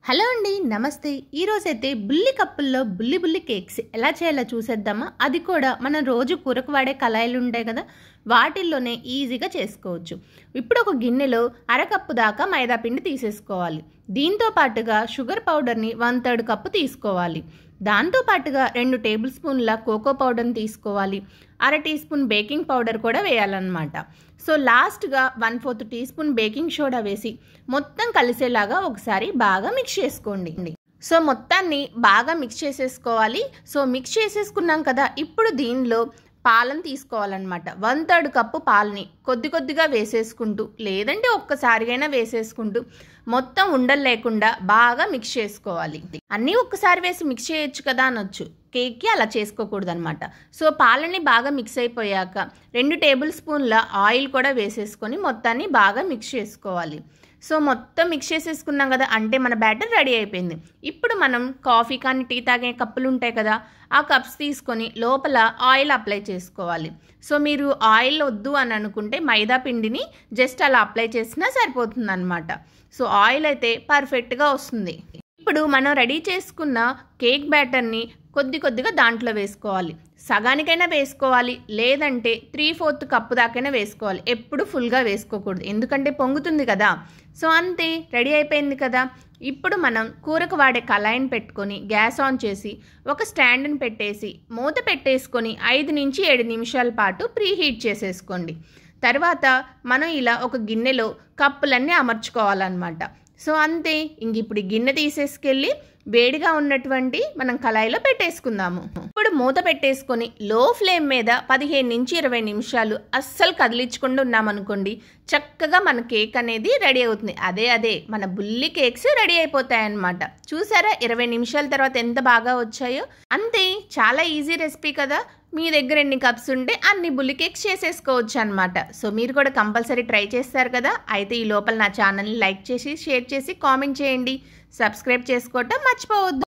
Hello అండి, నమస్తే. ఈరోజైతే బుల్లి కప్పుల్లో బుల్లి కేక్స్ ఎలా చేయాలో చూసేద్దామా. అది కూడా మనం రోజు కూరకు వాడే కళాయిలు ఉంటాయి కదా, వాటిల్లోనే ఈజీగా చేసుకోవచ్చు. ఇప్పుడు ఒక గిన్నెలో అరకప్పు దాకా మైదా పిండి తీసేసుకోవాలి. దీంతో పాటుగా షుగర్ పౌడర్ని 1/3 కప్పు తీసుకోవాలి. దాంతో పాటుగా 2 టేబుల్ స్పూన్ల కోకో పౌడర్ని తీసుకోవాలి. 1/2 టీ స్పూన్ బేకింగ్ పౌడర్ కూడా వేయాలన్నమాట. సో లాస్ట్గా 1/4 టీ స్పూన్ బేకింగ్ సోడా వేసి మొత్తం కలిసేలాగా ఒకసారి బాగా మిక్స్ చేసుకోండి. సో మొత్తాన్ని బాగా మిక్స్ చేసేసుకోవాలి. సో మిక్స్ చేసేసుకున్నాం కదా, ఇప్పుడు దీనిలో పాలను తీసుకోవాలన్నమాట. 1/3 కప్పు పాలని కొద్దిగా వేసేసుకుంటూ, లేదంటే ఒక్కసారిగైనా వేసేసుకుంటూ మొత్తం ఉండలు లేకుండా బాగా మిక్స్ చేసుకోవాలి. అన్నీ ఒక్కసారి వేసి మిక్స్ చేయొచ్చు కదా అనొచ్చు, కేక్కి అలా చేసుకోకూడదు అనమాట. సో పాలని బాగా మిక్స్ అయిపోయాక 2 టేబుల్ స్పూన్ల ఆయిల్ కూడా వేసేసుకొని మొత్తాన్ని బాగా మిక్స్ చేసుకోవాలి. సో మొత్తం మిక్స్ చేసేసుకున్నాం కదా, అంటే మన బ్యాటర్ రెడీ అయిపోయింది. ఇప్పుడు మనం కాఫీ కానీ టీ తాగే కప్పులు ఉంటాయి కదా, ఆ కప్స్ తీసుకొని లోపల ఆయిల్ అప్లై చేసుకోవాలి. సో మీరు ఆయిల్ వద్దు అని అనుకుంటే మైదా పిండిని జస్ట్ అలా అప్లై చేసినా సరిపోతుంది అనమాట. సో ఆయిల్ అయితే పర్ఫెక్ట్గా వస్తుంది. ఇప్పుడు మనం రెడీ చేసుకున్న కేక్ బ్యాటర్ని కొద్దిగా దాంట్లో వేసుకోవాలి. సగానికైనా వేసుకోవాలి, లేదంటే 3/4 కప్పు దాకైనా వేసుకోవాలి. ఎప్పుడు ఫుల్గా వేసుకోకూడదు, ఎందుకంటే పొంగుతుంది కదా. సో అంతే, రెడీ అయిపోయింది కదా. ఇప్పుడు మనం కూరకు వాడే కళాయిని పెట్టుకొని గ్యాస్ ఆన్ చేసి ఒక స్టాండ్ని పెట్టేసి మూత పెట్టేసుకొని 5 నుంచి 7 నిమిషాల పాటు ప్రీహీట్ చేసేసుకోండి. తర్వాత మనం ఇలా ఒక గిన్నెలో కప్పులన్నీ అమర్చుకోవాలన్నమాట. సో అంతే, ఇంక ఇప్పుడు గిన్నె తీసేసుకెళ్ళి వేడిగా ఉన్నటువంటి మనం కళాయిలో పెట్టేసుకుందాము. ఇప్పుడు మూత పెట్టేసుకొని లో ఫ్లేమ్ మీద 15 నుంచి 20 నిమిషాలు అస్సలు కదిలించకుండా ఉన్నామనుకోండి, చక్కగా మన కేక్ అనేది రెడీ అవుతుంది. అదే మన బుల్లి కేక్స్ రెడీ అయిపోతాయి అన్నమాట. చూసారా 20 నిమిషాల తర్వాత ఎంత బాగా వచ్చాయో. అంతే, చాలా ఈజీ రెసిపీ కదా. మీ దగ్గర ఎన్ని కప్స్ ఉంటే అన్ని బుల్లి కేక్స్ చేసేసుకోవచ్చు అనమాట. సో మీరు కూడా కంపల్సరీ ట్రై చేస్తారు కదా. అయితే ఈ లోపల నా ఛానల్ని లైక్ చేసి, షేర్ చేసి, కామెంట్ చేయండి. సబ్స్క్రైబ్ చేసుకోవటం మర్చిపోవద్దు.